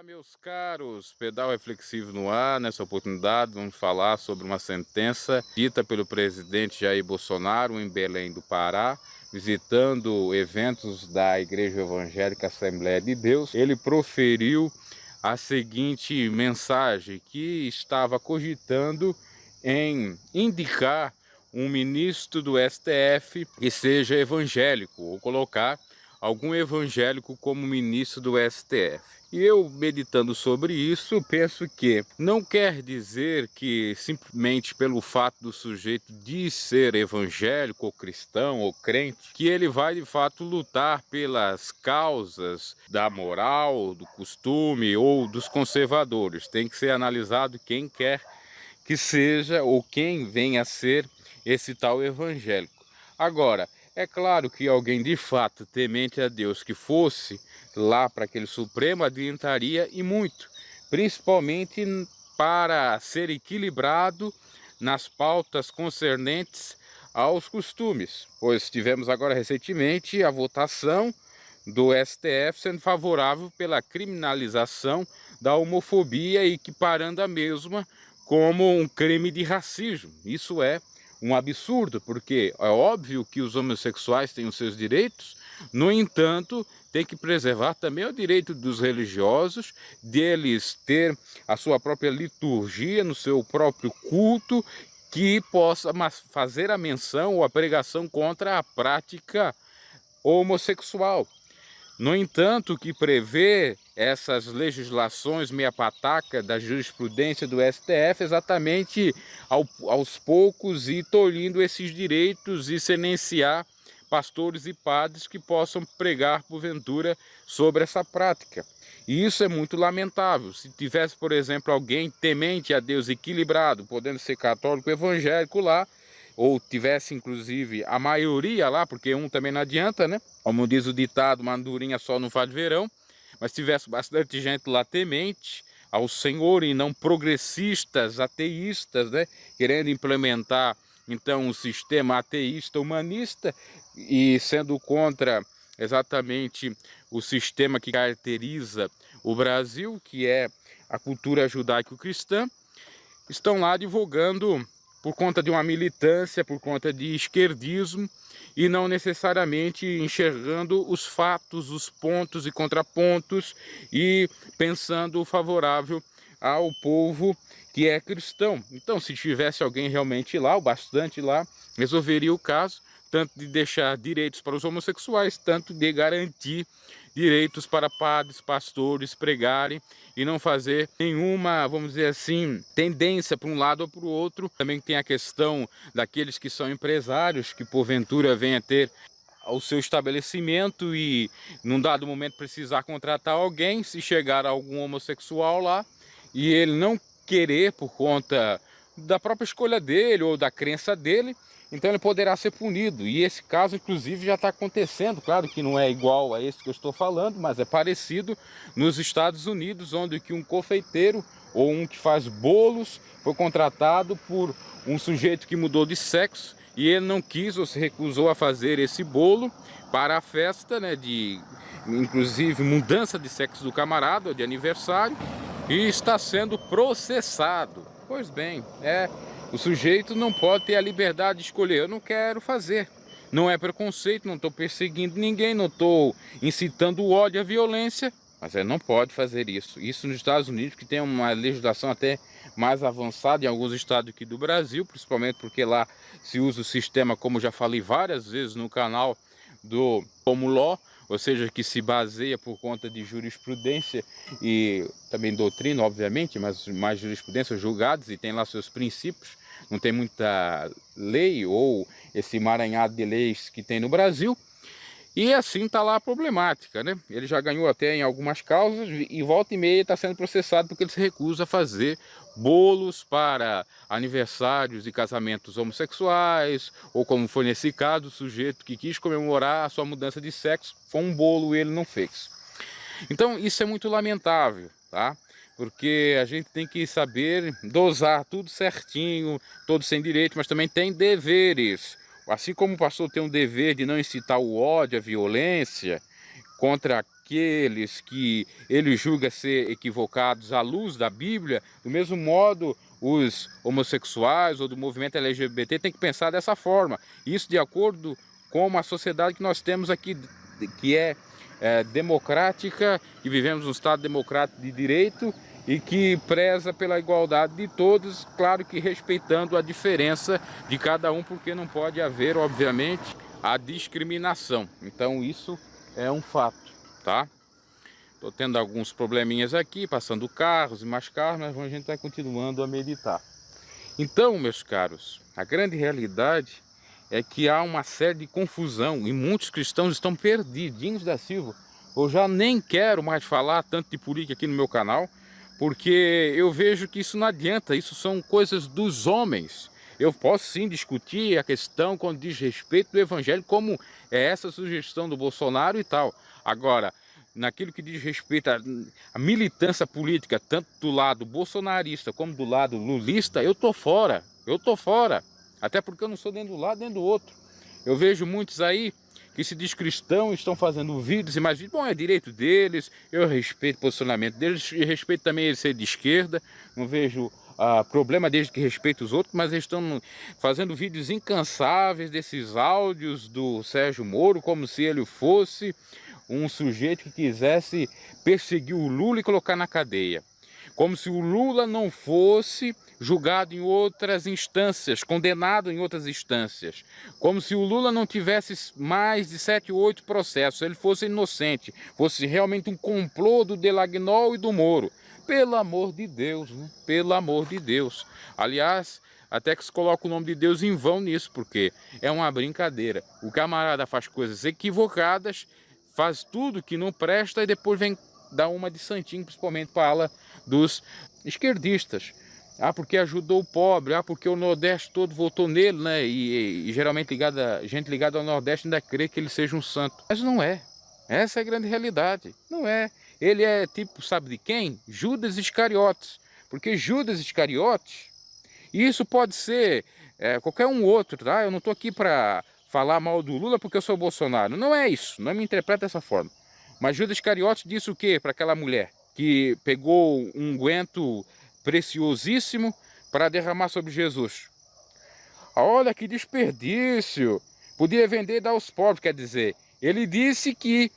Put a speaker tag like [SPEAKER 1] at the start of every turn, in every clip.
[SPEAKER 1] Olá, meus caros, Pedal Reflexivo no ar. Nessa oportunidade vamos falar sobre uma sentença dita pelo presidente Jair Bolsonaro em Belém do Pará, visitando eventos da Igreja Evangélica Assembleia de Deus. Ele proferiu a seguinte mensagem, que estava cogitando em indicar um ministro do STF que seja evangélico, ou colocar algum evangélico como ministro do STF. E eu, meditando sobre isso, penso que não quer dizer que simplesmente pelo fato do sujeito de ser evangélico, ou cristão, ou crente, que ele vai de fato lutar pelas causas da moral, do costume ou dos conservadores. Tem que ser analisado quem quer que seja ou quem venha a ser esse tal evangélico. Agora, é claro que alguém de fato temente a Deus que fosse lá para aquele Supremo adiantaria e muito, principalmente para ser equilibrado nas pautas concernentes aos costumes, pois tivemos agora recentemente a votação do STF sendo favorável pela criminalização da homofobia e equiparando a mesma como um crime de racismo. Isso é um absurdo, porque é óbvio que os homossexuais têm os seus direitos, no entanto, tem que preservar também o direito dos religiosos, deles ter a sua própria liturgia, no seu próprio culto, que possa fazer a menção ou a pregação contra a prática homossexual. No entanto, o que prevê essas legislações meia pataca da jurisprudência do STF exatamente aos poucos ir tolhindo esses direitos e silenciar pastores e padres que possam pregar porventura sobre essa prática. E isso é muito lamentável. Se tivesse, por exemplo, alguém temente a Deus equilibrado, podendo ser católico evangélico lá, ou tivesse inclusive a maioria lá, porque um também não adianta, né? Como diz o ditado, uma andorinha só não faz verão, mas tivesse bastante gente lá temente ao Senhor e não progressistas, ateístas, né? Querendo implementar então um sistema ateísta humanista e sendo contra exatamente o sistema que caracteriza o Brasil, que é a cultura judaico-cristã, estão lá divulgando por conta de uma militância, por conta de esquerdismo, e não necessariamente enxergando os fatos, os pontos e contrapontos, e pensando favorável ao povo que é cristão. Então, se tivesse alguém realmente lá, ou bastante lá, resolveria o caso, tanto de deixar direitos para os homossexuais, tanto de garantir direitos para padres, pastores pregarem e não fazer nenhuma, vamos dizer assim, tendência para um lado ou para o outro. Também tem a questão daqueles que são empresários, que porventura venham a ter o seu estabelecimento e num dado momento precisar contratar alguém, se chegar algum homossexual lá e ele não querer por conta da própria escolha dele ou da crença dele, então ele poderá ser punido. E esse caso, inclusive, já está acontecendo. Claro que não é igual a esse que eu estou falando, mas é parecido nos Estados Unidos, onde que um confeiteiro ou um que faz bolos foi contratado por um sujeito que mudou de sexo e ele não quis ou se recusou a fazer esse bolo para a festa, né, de inclusive mudança de sexo do camarada, de aniversário, e está sendo processado. Pois bem, o sujeito não pode ter a liberdade de escolher. Eu não quero fazer. Não é preconceito, não estou perseguindo ninguém, não estou incitando o ódio e a violência, mas ele não pode fazer isso. Isso nos Estados Unidos, que tem uma legislação até mais avançada em alguns estados aqui do Brasil, principalmente porque lá se usa o sistema, como já falei várias vezes no canal, do common law, ou seja, que se baseia por conta de jurisprudência e também doutrina, obviamente, mas mais jurisprudência, julgados, e tem lá seus princípios. Não tem muita lei ou esse emaranhado de leis que tem no Brasil. E assim está lá a problemática, né? Ele já ganhou até em algumas causas e volta e meia está sendo processado porque ele se recusa a fazer bolos para aniversários e casamentos homossexuais, ou como foi nesse caso, o sujeito que quis comemorar a sua mudança de sexo, foi um bolo e ele não fez. Então isso é muito lamentável, tá? Porque a gente tem que saber dosar tudo certinho, todos sem direito, mas também tem deveres. Assim como o pastor tem um dever de não incitar o ódio, a violência, contra aqueles que ele julga ser equivocados à luz da Bíblia, do mesmo modo os homossexuais ou do movimento LGBT têm que pensar dessa forma. Isso de acordo com uma sociedade que nós temos aqui, que é democrática, que vivemos num Estado democrático de direito e que preza pela igualdade de todos, claro que respeitando a diferença de cada um, porque não pode haver, obviamente, a discriminação. Então isso é um fato, tá? Estou tendo alguns probleminhas aqui, passando carros e mais carros, mas a gente vai continuando a meditar. Então, meus caros, a grande realidade é que há uma série de confusão e muitos cristãos estão perdidinhos da Silva. Eu já nem quero mais falar tanto de política aqui no meu canal, porque eu vejo que isso não adianta, isso são coisas dos homens. Eu posso sim discutir a questão quando diz respeito do evangelho, como é essa sugestão do Bolsonaro e tal. Agora, naquilo que diz respeito à militância política, tanto do lado bolsonarista como do lado lulista, eu tô fora, até porque eu não sou nem do lado nem do outro. Eu vejo muitos aí que se diz cristão, estão fazendo vídeos e mais vídeos. Bom, é direito deles, eu respeito o posicionamento deles, e respeito também ele ser de esquerda, não vejo problema desde que respeito os outros, mas eles estão fazendo vídeos incansáveis desses áudios do Sérgio Moro, como se ele fosse um sujeito que quisesse perseguir o Lula e colocar na cadeia. Como se o Lula não fosse julgado em outras instâncias, condenado em outras instâncias. Como se o Lula não tivesse mais de 7 ou 8 processos, ele fosse inocente, fosse realmente um complô do Delagnol e do Moro. Pelo amor de Deus, né? Pelo amor de Deus. Aliás, até que se coloca o nome de Deus em vão nisso, porque é uma brincadeira. O camarada faz coisas equivocadas, faz tudo que não presta e depois vem dar uma de santinho, principalmente para a ala dos esquerdistas. Porque ajudou o pobre, porque o Nordeste todo votou nele, né? E geralmente gente ligada ao Nordeste ainda crê que ele seja um santo. Mas não é. Essa é a grande realidade. Não é. Ele é tipo, sabe de quem? Judas Iscariotes. Porque Judas Iscariotes, e isso pode ser qualquer um outro, tá? Eu não estou aqui para falar mal do Lula porque eu sou Bolsonaro. Não é isso, não me interpreta dessa forma. Mas Judas Iscariotes disse o quê para aquela mulher que pegou um unguento preciosíssimo para derramar sobre Jesus? Olha que desperdício! Podia vender e dar aos pobres, quer dizer. Ele disse que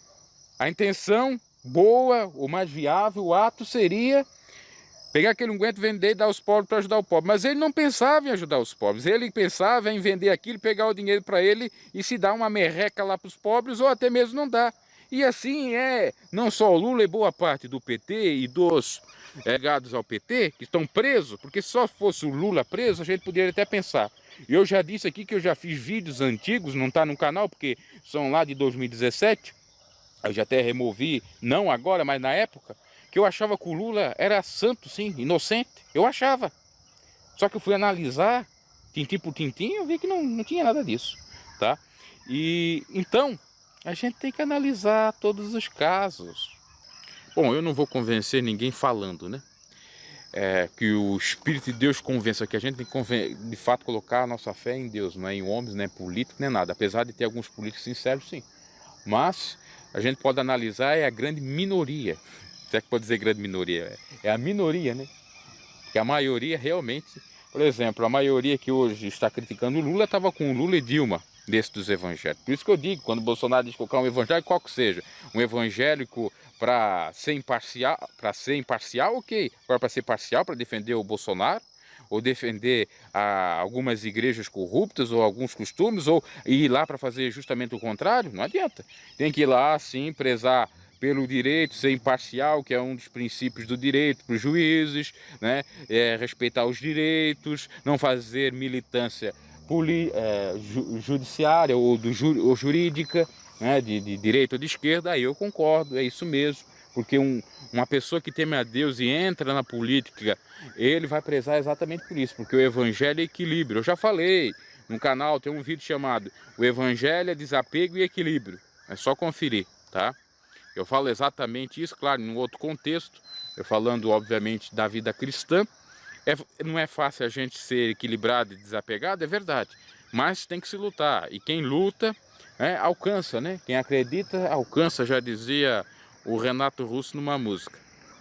[SPEAKER 1] a intenção boa, o mais viável, o ato seria pegar aquele unguento, vender e dar aos pobres para ajudar o pobre. Mas ele não pensava em ajudar os pobres. Ele pensava em vender aquilo, pegar o dinheiro para ele e se dar uma merreca lá para os pobres, ou até mesmo não dar. E assim não só o Lula e boa parte do PT e dos ligados ao PT, que estão presos, porque se só fosse o Lula preso, a gente poderia até pensar. Eu já disse aqui que eu já fiz vídeos antigos, não está no canal, porque são lá de 2017, eu já até removi, não agora, mas na época, que eu achava que o Lula era santo, sim, inocente. Eu achava. Só que eu fui analisar, tintim por tintim, eu vi que não tinha nada disso, tá? E então, a gente tem que analisar todos os casos. Bom, eu não vou convencer ninguém falando, né? Que o Espírito de Deus convença, que a gente tem que, de fato, colocar a nossa fé em Deus, não é em homens, nem políticos, nem nada. Apesar de ter alguns políticos sinceros, sim. Mas a gente pode analisar a grande minoria. Se é que pode dizer grande minoria? É a minoria, né? Porque a maioria realmente, por exemplo, a maioria que hoje está criticando o Lula estava com o Lula e Dilma, desse dos evangélicos. Por isso que eu digo, quando o Bolsonaro diz colocar um evangélico, qual que seja, um evangélico para ser imparcial, ok. Agora para ser parcial, para defender o Bolsonaro, ou defender algumas igrejas corruptas, ou alguns costumes, ou ir lá para fazer justamente o contrário, não adianta. Tem que ir lá, sim, prezar pelo direito, ser imparcial, que é um dos princípios do direito para os juízes, né? Respeitar os direitos, não fazer militância judiciária ou jurídica, né? de direita ou de esquerda. Aí eu concordo, é isso mesmo. Porque uma pessoa que teme a Deus e entra na política, ele vai prezar exatamente por isso, porque o evangelho é equilíbrio. Eu já falei no canal, tem um vídeo chamado O Evangelho é Desapego e Equilíbrio. É só conferir, tá? Eu falo exatamente isso, claro, em um outro contexto, eu falando, obviamente, da vida cristã. Não é fácil a gente ser equilibrado e desapegado, é verdade, mas tem que se lutar. E quem luta alcança, né? Quem acredita, alcança, já dizia o Renato Russo numa música.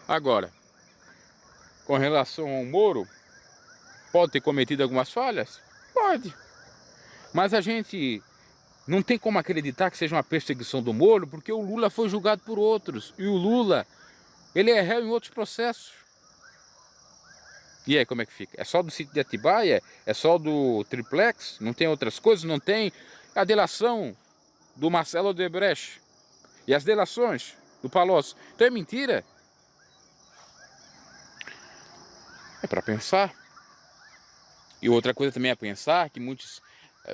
[SPEAKER 1] Agora, com relação ao Moro, pode ter cometido algumas falhas? Pode. Mas a gente não tem como acreditar que seja uma perseguição do Moro, porque o Lula foi julgado por outros. E o Lula, ele é réu em outros processos. E aí, como é que fica? É só do sítio de Atibaia? É só do triplex? Não tem outras coisas? Não tem a delação do Marcelo Odebrecht e as delações do Palocci? Então é mentira? É para pensar. E outra coisa também a pensar, que muitos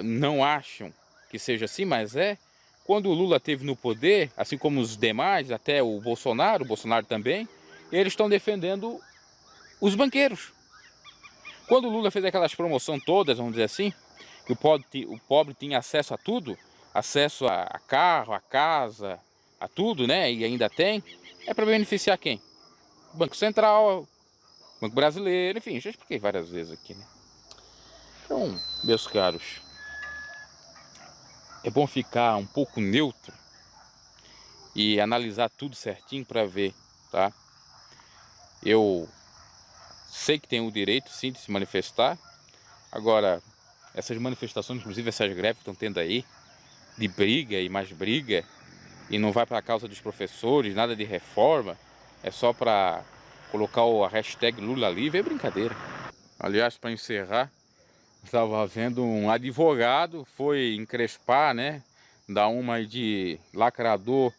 [SPEAKER 1] não acham que seja assim, mas é. Quando o Lula esteve no poder, assim como os demais, até o Bolsonaro também, eles estão defendendo os banqueiros. Quando o Lula fez aquelas promoções todas, vamos dizer assim, que o pobre tinha acesso a tudo, acesso a carro, a casa, a tudo, né? E ainda tem, é para beneficiar quem? Banco Central, Banco Brasileiro, enfim, já expliquei várias vezes aqui, né? Então, meus caros, é bom ficar um pouco neutro e analisar tudo certinho para ver, tá? Eu sei que tenho o direito, sim, de se manifestar. Agora, essas manifestações, inclusive essas greves que estão tendo aí, de briga e mais briga, e não vai para a causa dos professores, nada de reforma, é só para colocar a hashtag Lula livre, é brincadeira. Aliás, para encerrar, estava vendo um advogado, foi encrespar, né, dar uma de lacrador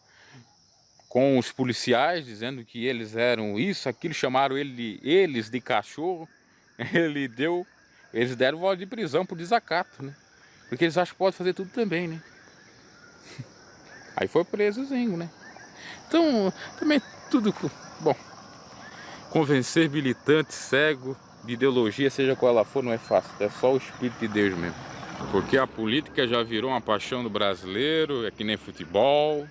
[SPEAKER 1] com os policiais, dizendo que eles eram isso, aquilo, chamaram eles de cachorro. Eles deram voz de prisão por desacato, né? Porque eles acham que pode fazer tudo também, né? Aí foi presozinho, né? Então, também tudo... Bom, convencer militante cego de ideologia, seja qual ela for, não é fácil. É só o Espírito de Deus mesmo. Porque a política já virou uma paixão do brasileiro, é que nem futebol,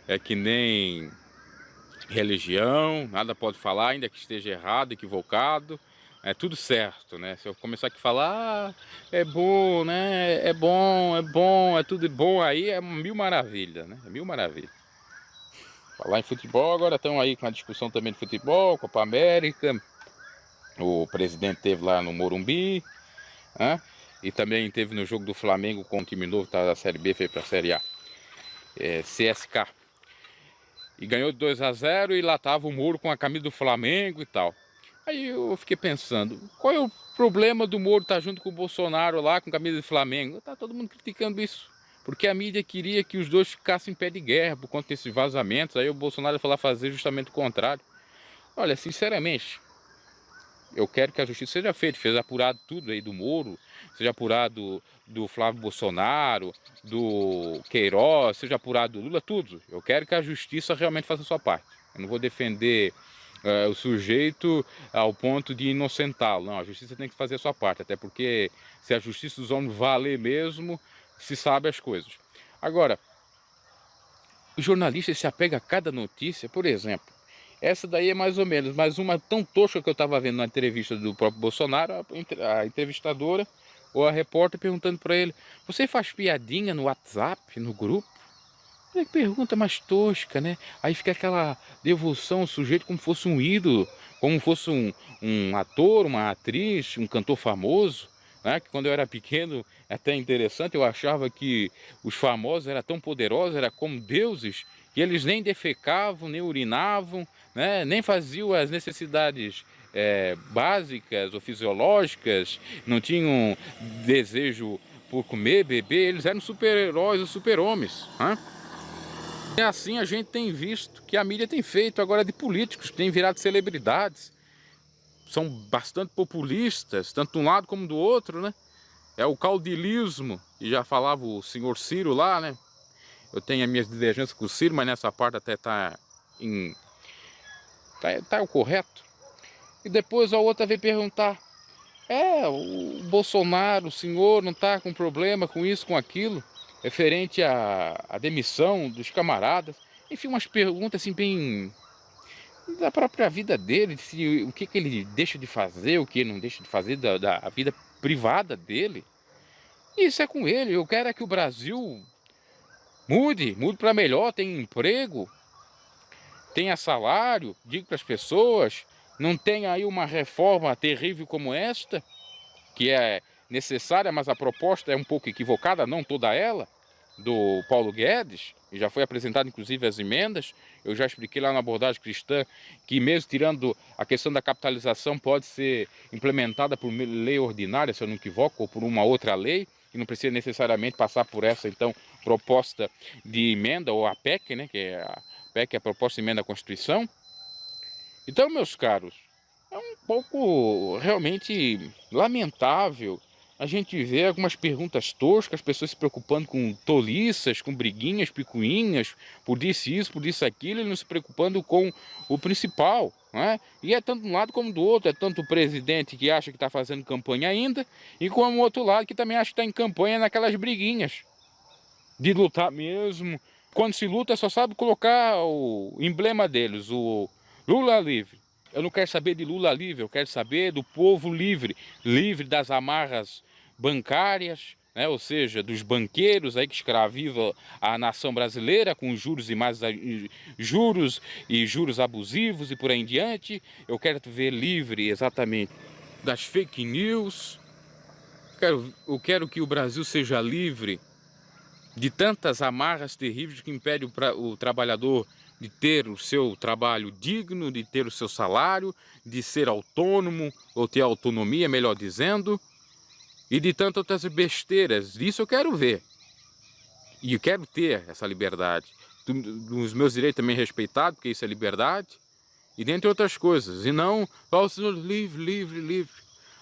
[SPEAKER 1] é que nem religião, nada pode falar, ainda que esteja errado, equivocado, é tudo certo, né? Se eu começar aqui a falar, é bom, né? É tudo bom, aí é mil maravilhas, né? É mil maravilhas. Falar em futebol, agora estão aí com a discussão também de futebol, Copa América, o presidente teve lá no Morumbi, né? E também teve no jogo do Flamengo com o time novo, tá da Série B, foi para a Série A, CSK. E ganhou de 2-0 e lá tava o Moro com a camisa do Flamengo e tal. Aí eu fiquei pensando, qual é o problema do Moro estar junto com o Bolsonaro lá com a camisa do Flamengo? Tá todo mundo criticando isso. Porque a mídia queria que os dois ficassem em pé de guerra por conta desses vazamentos. Aí o Bolsonaro foi lá fazer justamente o contrário. Olha, sinceramente, eu quero que a justiça seja feita, seja apurado tudo aí do Moro, seja apurado do Flávio Bolsonaro, do Queiroz, seja apurado do Lula, tudo. Eu quero que a justiça realmente faça a sua parte. Eu não vou defender o sujeito ao ponto de inocentá-lo. Não, a justiça tem que fazer a sua parte, até porque se a justiça dos homens valer mesmo, se sabe as coisas. Agora, o jornalista se apega a cada notícia, por exemplo. Essa daí é mais ou menos, mas uma tão tosca que eu estava vendo na entrevista do próprio Bolsonaro, a entrevistadora ou a repórter perguntando para ele: você faz piadinha no WhatsApp, no grupo? Que pergunta mais tosca, né? Aí fica aquela devoção ao sujeito como fosse um ídolo, como fosse um ator, uma atriz, um cantor famoso, né? Que quando eu era pequeno, é até interessante, eu achava que os famosos eram tão poderosos, eram como deuses, que eles nem defecavam, nem urinavam, né? Nem faziam as necessidades básicas ou fisiológicas, não tinham desejo por comer, beber, eles eram super-heróis, os super-homens, né? E assim a gente tem visto que a mídia tem feito agora de políticos que têm virado celebridades. São bastante populistas, tanto de um lado como do outro, né? É o caudilismo, e já falava o senhor Ciro lá, né? Eu tenho as minhas divergências com o Ciro, mas nessa parte até tá o correto. E depois a outra veio perguntar: o Bolsonaro, o senhor não tá com problema com isso, com aquilo, referente à demissão dos camaradas? Enfim, umas perguntas assim bem da própria vida dele, se, o que ele deixa de fazer, o que ele não deixa de fazer da vida privada dele. Isso é com ele. Eu quero é que o Brasil Mude para melhor, tenha emprego, tenha salário, diga para as pessoas, não tenha aí uma reforma terrível como esta, que é necessária, mas a proposta é um pouco equivocada, não toda ela, do Paulo Guedes, e já foi apresentado inclusive as emendas. Eu já expliquei lá na abordagem cristã que mesmo tirando a questão da capitalização pode ser implementada por lei ordinária, se eu não me equivoco, ou por uma outra lei, e não precisa necessariamente passar por essa então proposta de emenda, ou a PEC, né, que é a PEC, é a proposta de emenda à Constituição. Então, meus caros, é um pouco realmente lamentável a gente ver algumas perguntas toscas, as pessoas se preocupando com toliças, com briguinhas, picuinhas, por isso, por isso aquilo, e não se preocupando com o principal, né? E é tanto de um lado como do outro, é tanto o presidente que acha que está fazendo campanha ainda, e como o outro lado que também acha que está em campanha naquelas briguinhas, de lutar mesmo. Quando se luta só sabe colocar o emblema deles, o Lula livre. Eu não quero saber de Lula livre, eu quero saber do povo livre, livre das amarras bancárias, né? Ou seja, dos banqueiros aí que escravizam a nação brasileira com juros e mais juros abusivos e por aí em diante. Eu quero ver livre exatamente das fake news. Eu quero que o Brasil seja livre de tantas amarras terríveis que impedem o trabalhador de ter o seu trabalho digno, de ter o seu salário, de ser autônomo, ou ter autonomia, melhor dizendo, e de tantas outras besteiras. Isso eu quero ver. E eu quero ter essa liberdade. Os meus direitos também respeitados, porque isso é liberdade, e dentre outras coisas. E não, o senhor livre, livre, livre.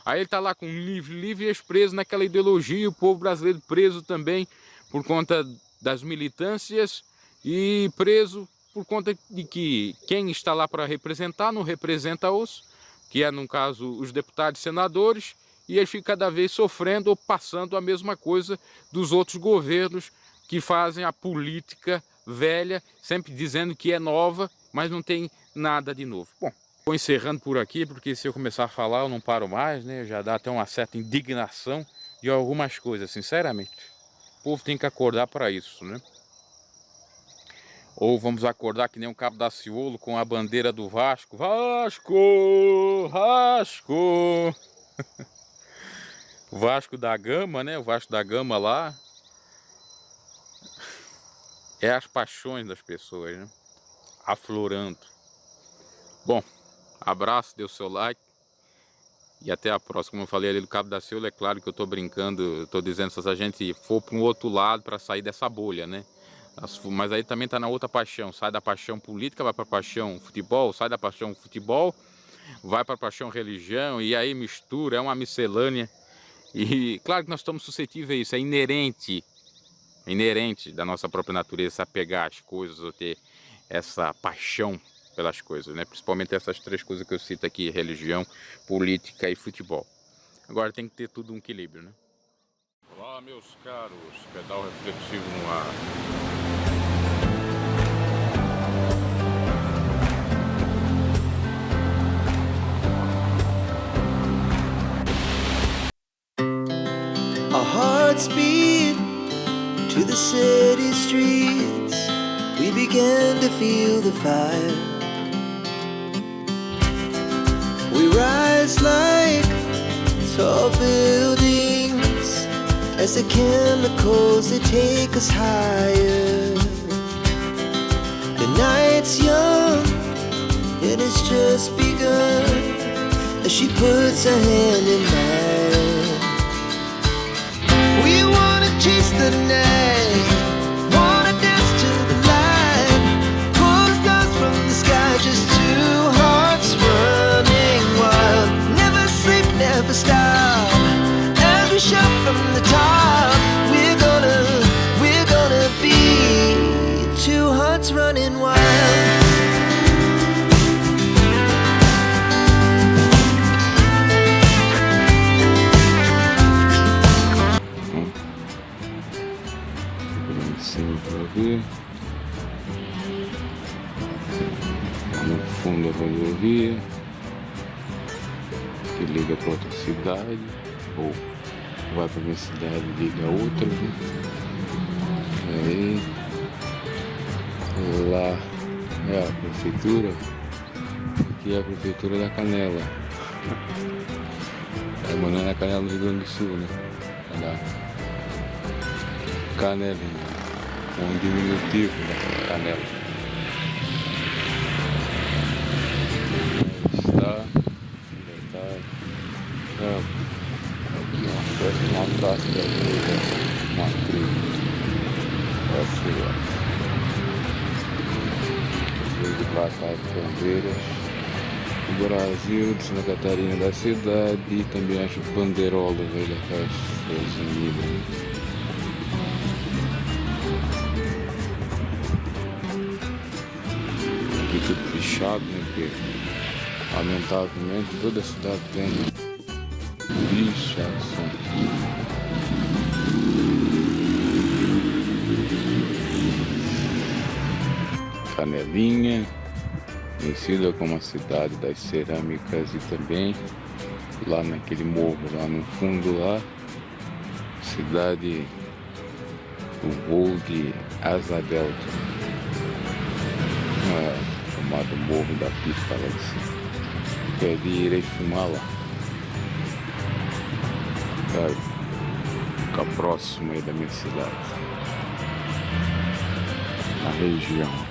[SPEAKER 1] Aí ele está lá com livre, livre e preso naquela ideologia, o povo brasileiro preso também por conta das militâncias e preso por conta de que quem está lá para representar não representa-os, que é, no caso, os deputados e senadores, e eles ficam cada vez sofrendo ou passando a mesma coisa dos outros governos que fazem a política velha, sempre dizendo que é nova, mas não tem nada de novo. Bom, vou encerrando por aqui, porque se eu começar a falar eu não paro mais, né? Já dá até uma certa indignação de algumas coisas, sinceramente. O povo tem que acordar para isso, né? Ou vamos acordar que nem um Cabo Daciolo com a bandeira do Vasco. Vasco! Vasco! O Vasco da Gama, né? O Vasco da Gama lá. É as paixões das pessoas, né? Aflorando. Bom, abraço, dê o seu like. E até a próxima. Como eu falei ali do Cabo Daciolo, é claro que eu tô brincando. Eu tô dizendo se a gente for para um outro lado para sair dessa bolha, né? Mas aí também tá na outra paixão. Sai da paixão política, vai para a paixão futebol. Sai da paixão futebol, vai para a paixão religião. E aí mistura, é uma miscelânea. E claro que nós estamos suscetíveis a isso. É inerente da nossa própria natureza a pegar as coisas ou ter essa paixão pelas coisas, né? Principalmente essas três coisas que eu cito aqui: religião, política e futebol. Agora tem que ter tudo um equilíbrio, né? Olá, meus caros, pedal reflexivo no ar.
[SPEAKER 2] Our hearts beat to the city streets. We began to feel the fire. We rise like tall buildings as the chemicals, they take us higher. The night's young and it's just begun as she puts her hand in mine. We wanna chase the night, wanna dance to the light, pull the stars from the sky, just two hearts running wild. Never sleep, never stop, as we shout from the top. We're gonna be two hearts running wild.
[SPEAKER 1] No fundo a rodovia que liga para outra cidade, ou vai para minha cidade e liga a outra, né? Aí Lá é a prefeitura. Aqui é a prefeitura da Canela. É morando na Canela do Rio Grande do Sul, né? Olha lá. Canelinha. Um diminutivo da Canela. Aqui, ó, parece uma praça da vida, uma trilha. Essa lá. De passar as bandeiras do Brasil, de Santa Catarina da cidade e também acho bandeirolas aí da Festa Unida. Aqui tudo pichado, né? Porque lamentavelmente toda a cidade tem pichação. Canelinha, conhecida como a cidade das cerâmicas, e também lá naquele morro, lá no fundo lá, cidade do voo de Asa Delta, chamado Morro da Pista lá de cima, que é de Irefumá lá. Fica próximo aí da minha cidade, a região aqui.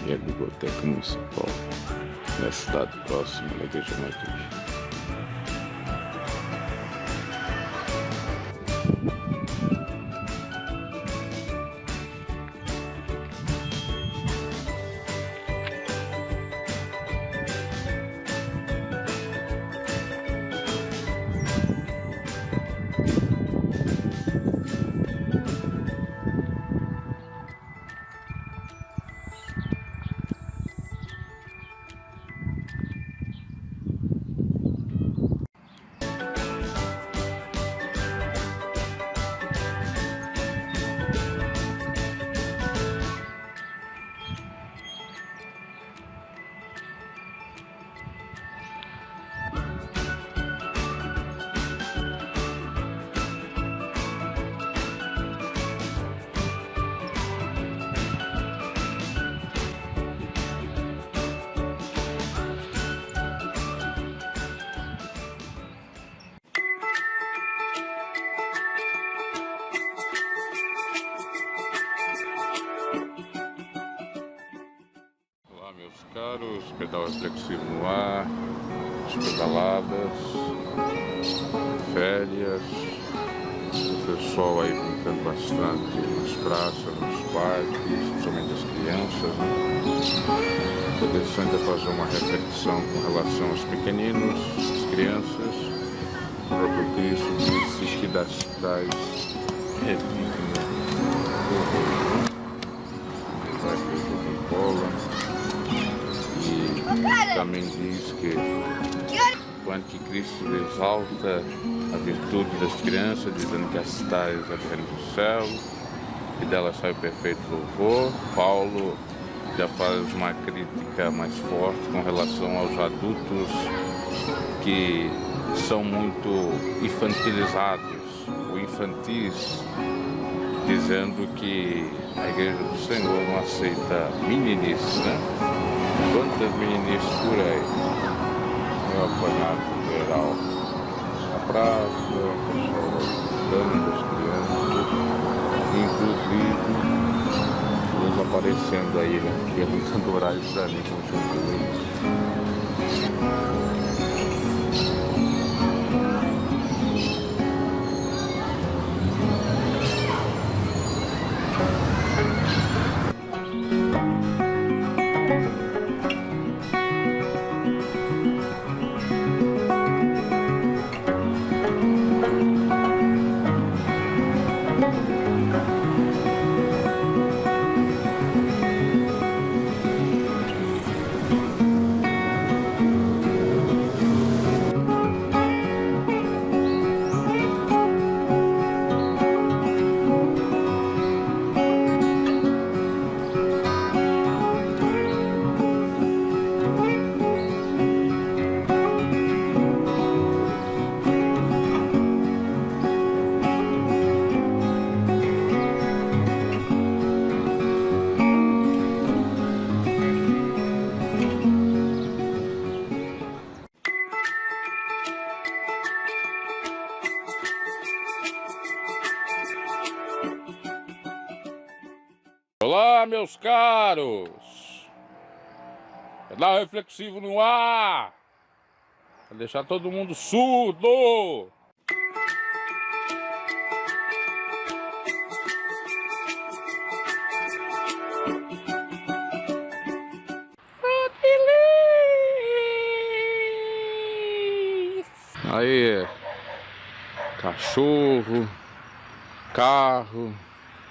[SPEAKER 1] E a Biblioteca Municipal, na cidade próxima da Igreja Matriz. Caros, pedal reflexivo no ar, pedaladas, férias, o pessoal aí brincando bastante nas praças, nos parques, principalmente as crianças, né? O interessante é fazer uma reflexão com relação aos pequeninos, às crianças. O próprio Cristo disse que das tais relíquias vai ter jogo de bola. Também diz que o anticristo exalta a virtude das crianças, dizendo que as tais é do reino do céu, e dela sai o perfeito louvor. Paulo já faz uma crítica mais forte com relação aos adultos que são muito infantilizados ou infantis, dizendo que a Igreja do Senhor não aceita meninices, né? Quantas meninices por aí? Eu apanhado geral na praça, o pessoal ajudando as crianças, inclusive uns aparecendo aí, né? Perguntando horário pra mim, como chama isso. Olá, meus caros! Pedal reflexivo no ar! Pra deixar todo mundo surdo! Aí, cachorro, carro,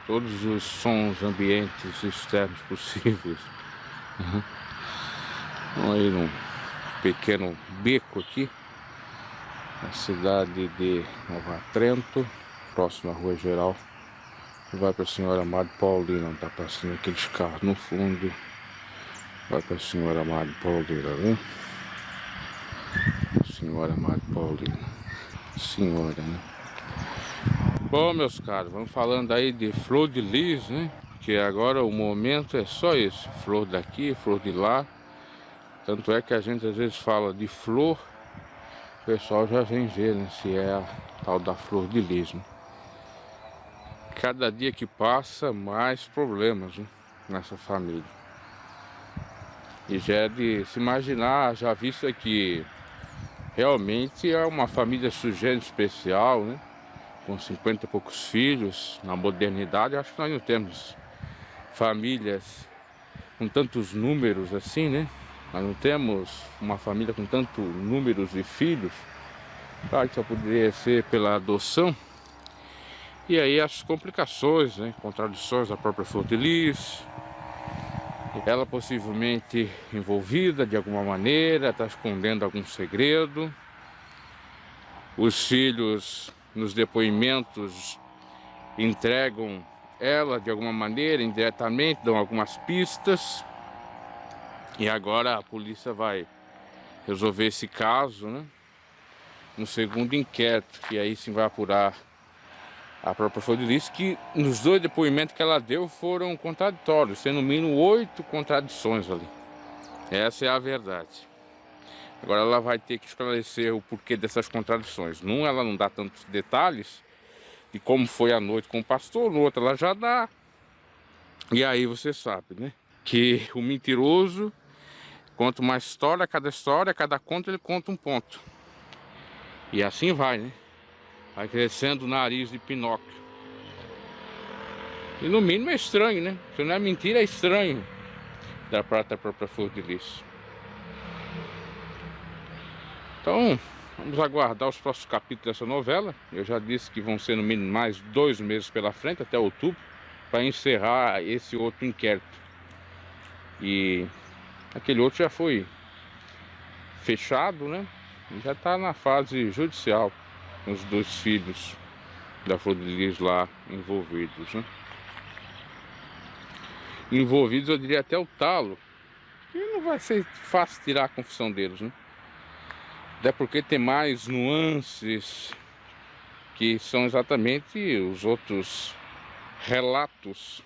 [SPEAKER 1] todos os sons ambientes externos possíveis. Vamos aí num pequeno beco aqui na cidade de Nova Trento, próximo à Rua Geral, que vai para a senhora Amado Paulina, onde está passando aqueles carros no fundo. Vai para a senhora Amado Paulina, né? Senhora Amado Paulina. Senhora, né? Bom, meus caros, vamos falando aí de flor de lis, né? Que agora o momento é só isso, flor daqui, flor de lá. Tanto é que a gente às vezes fala de flor, o pessoal já vem ver, né, se é a tal da flor de lis, né? Cada dia que passa, mais problemas, né, nessa família. E já é de se imaginar, já visto aqui, realmente é uma família sujeira especial, né? Com 50 e poucos filhos, na modernidade, acho que nós não temos famílias com tantos números assim, né? Nós não temos uma família com tantos números de filhos. Claro que só poderia ser pela adoção. E aí as complicações, né? Contradições da própria flor de lis. Ela possivelmente envolvida de alguma maneira, está escondendo algum segredo. Os filhos, nos depoimentos, entregam ela de alguma maneira, indiretamente, dão algumas pistas. E agora a polícia vai resolver esse caso, né? No segundo inquérito, que aí sim vai apurar a própria flor de lis, que nos dois depoimentos que ela deu foram contraditórios, sendo no mínimo 8 contradições ali. Essa é a verdade. Agora ela vai ter que esclarecer o porquê dessas contradições. Num, ela não dá tantos detalhes de como foi a noite com o pastor, no outro ela já dá. E aí você sabe, né? Que o mentiroso conta uma história, cada conto ele conta um ponto. E assim vai, né? Vai crescendo o nariz de Pinóquio. E no mínimo é estranho, né? Se não é mentira, é estranho da própria flor de lis. Então, vamos aguardar os próximos capítulos dessa novela. Eu já disse que vão ser no mínimo mais 2 meses pela frente, até outubro, para encerrar esse outro inquérito. E aquele outro já foi fechado, né? E já está na fase judicial, com os 2 filhos da flor de lis lá envolvidos, né? Envolvidos, eu diria até o talo. E não vai ser fácil tirar a confissão deles, né? Até porque tem mais nuances que são exatamente os outros relatos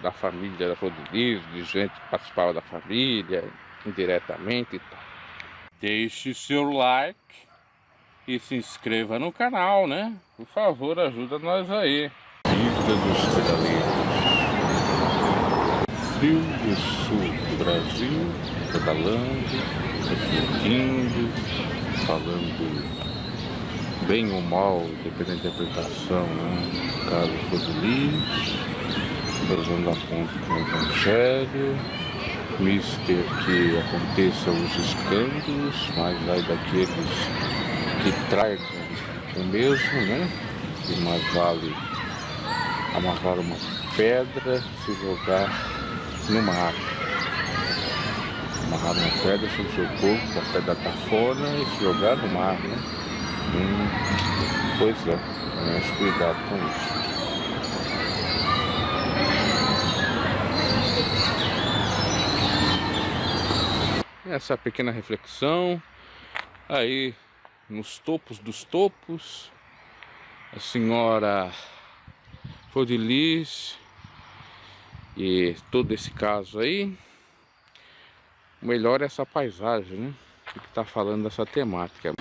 [SPEAKER 1] da família da flor de lis, de gente que participava da família, indiretamente e tal. Deixe seu like e se inscreva no canal, né? Por favor, ajuda nós aí. Vida dos pedaleiros. Frio do sul do Brasil, pedalando, refletindo, falando bem ou mal, dependendo da interpretação, né? Caso flor de lis, fazendo a ponta com o evangelho, mister que aconteçam os escândalos, mas aí daqueles que tragam o mesmo, né? Que mais vale amarrar uma pedra, se jogar no mar. Amarrar uma pedra sobre o seu corpo, a pedra tá fora e se jogar no mar, né? Pois é, mas cuidado com isso. Essa pequena reflexão aí nos topos dos topos, a senhora flor de lis e todo esse caso aí. O melhor é essa paisagem, né? Que tá falando dessa temática.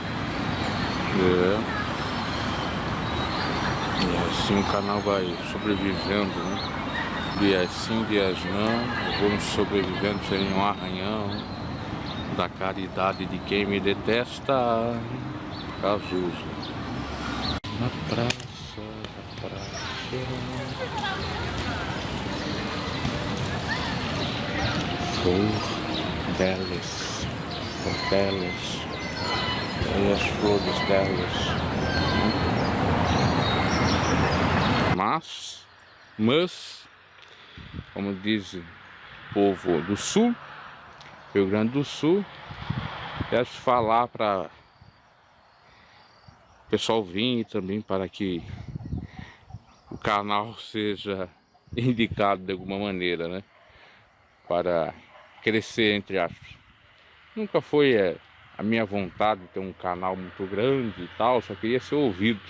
[SPEAKER 1] E assim o canal vai sobrevivendo, né? Dias sim, dias não, vamos sobrevivendo sem um arranhão da caridade de quem me detesta. Cazuza. Na praça, na praça. Flor delas, e as flores delas. Mas, como diz o povo do Sul, Rio Grande do Sul, peço falar para o pessoal vir também para que o canal seja indicado de alguma maneira, né? Para crescer, entre aspas. Nunca foi a minha vontade de ter um canal muito grande e tal, só queria ser ouvido.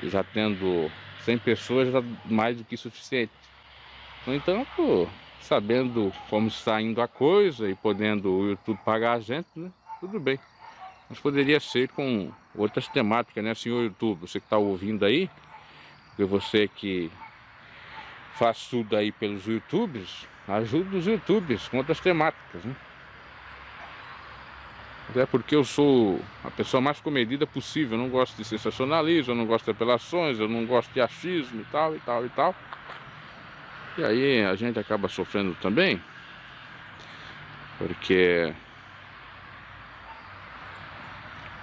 [SPEAKER 1] E já tendo 100 pessoas, já mais do que suficiente. No entanto, sabendo como está indo a coisa e podendo o YouTube pagar a gente, né? Tudo bem. Mas poderia ser com outras temáticas, né, senhor YouTube? Você que está ouvindo aí, porque você que faz tudo aí pelos YouTubers, ajuda os YouTubers com outras temáticas, né? Até porque eu sou a pessoa mais comedida possível. Eu não gosto de sensacionalismo, eu não gosto de apelações, eu não gosto de achismo e tal, e tal, e tal. E aí a gente acaba sofrendo também, porque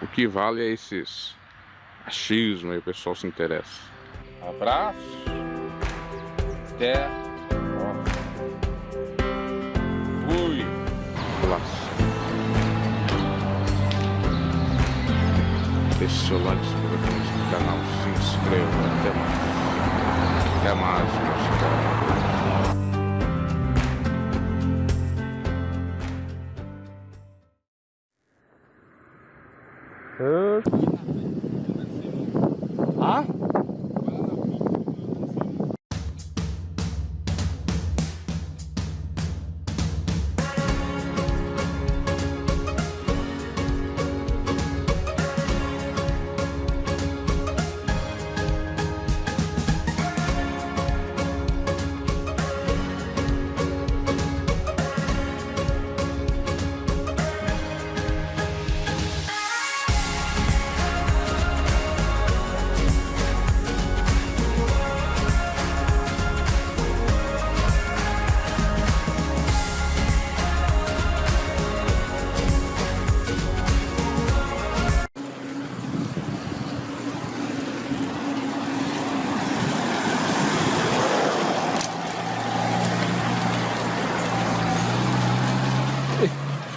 [SPEAKER 1] o que vale é esses achismos aí, o pessoal se interessa. Abraço, até a próxima. Fui. Abraço. Deixe seu like, se inscreva no canal, se inscreva. Até mais. Até mais, meus caras. Ah?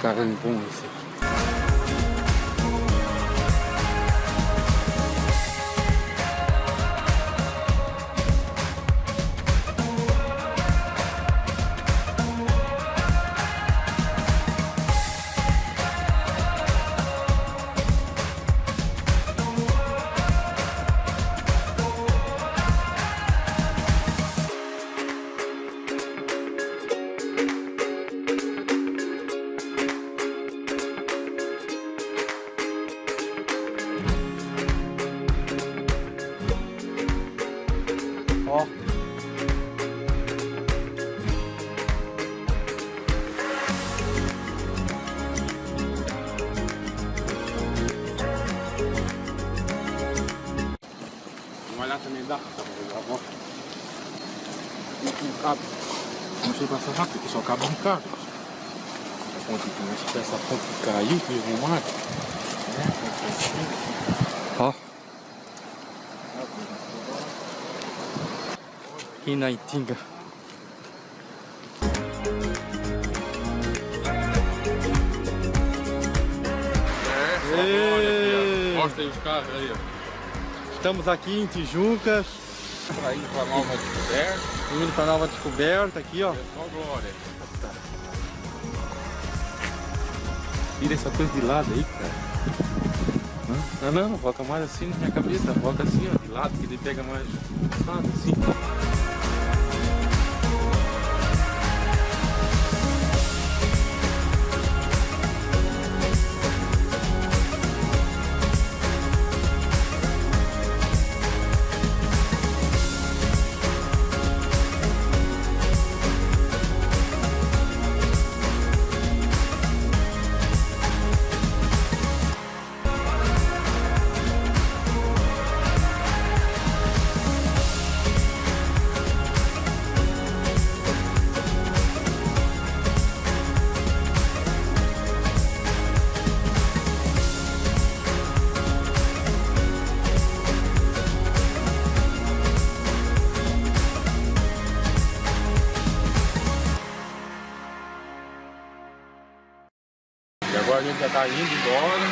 [SPEAKER 1] Caramba, bom esse aqui. Ó. Vamos olhar também dá pra pegar a volta. Um cabo. Não sei passar rápido, porque só acaba um cabo. A ponte aqui, essa ponte que caiu, que veio no mar. Ó. Aqui na Itinga. Mostra aí os carros aí, ó. Estamos aqui em Tijucas. Indo para Nova Descoberta.
[SPEAKER 2] Indo para Nova Descoberta, aqui ó.
[SPEAKER 1] É só glória.
[SPEAKER 2] Tira essa coisa de lado aí, cara. Não, volta mais assim na minha cabeça. Volta assim, ó, de lado, que ele pega mais lado, assim.
[SPEAKER 1] Agora a gente já tá indo embora.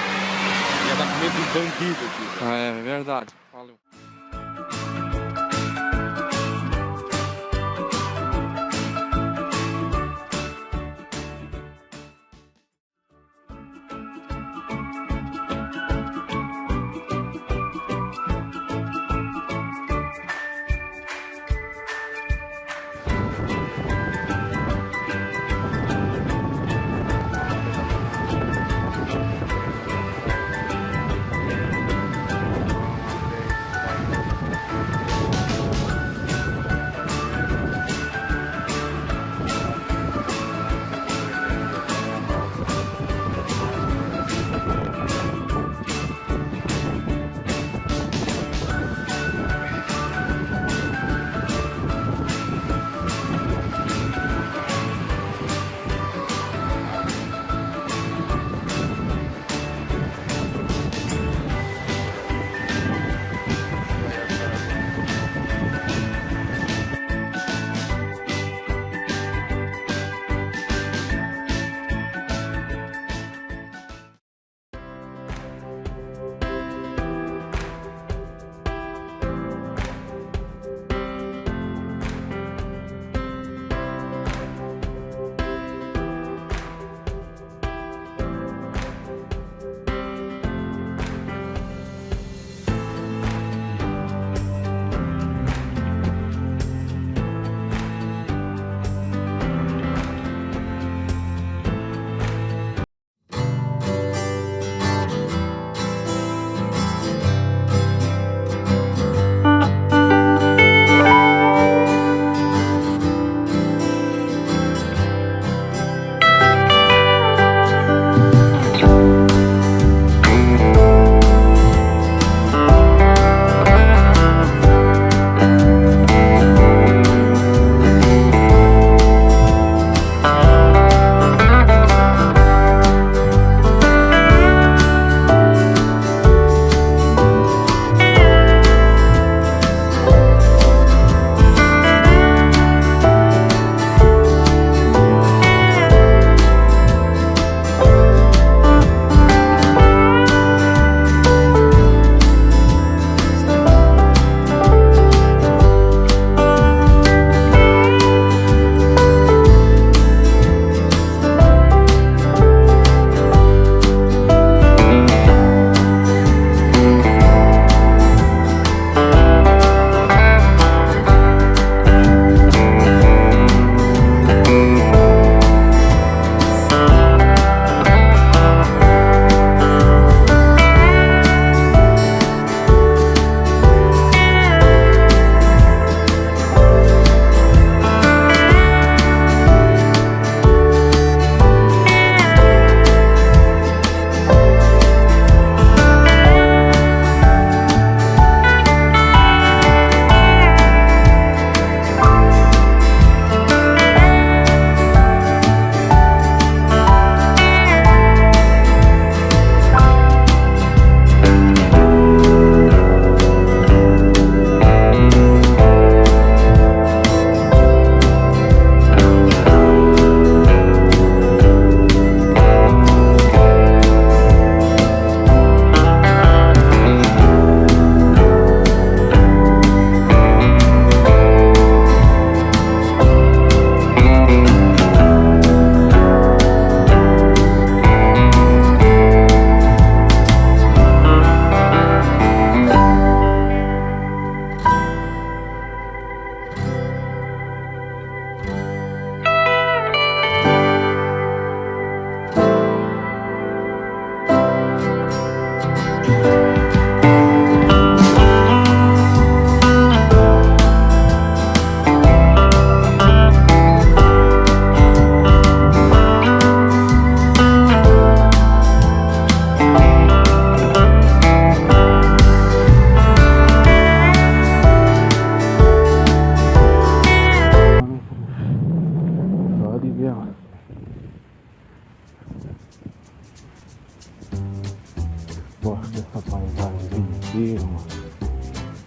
[SPEAKER 1] Já tá com medo dos bandidos aqui.
[SPEAKER 3] É verdade. Valeu.
[SPEAKER 4] Gosto dessa paisagem aqui,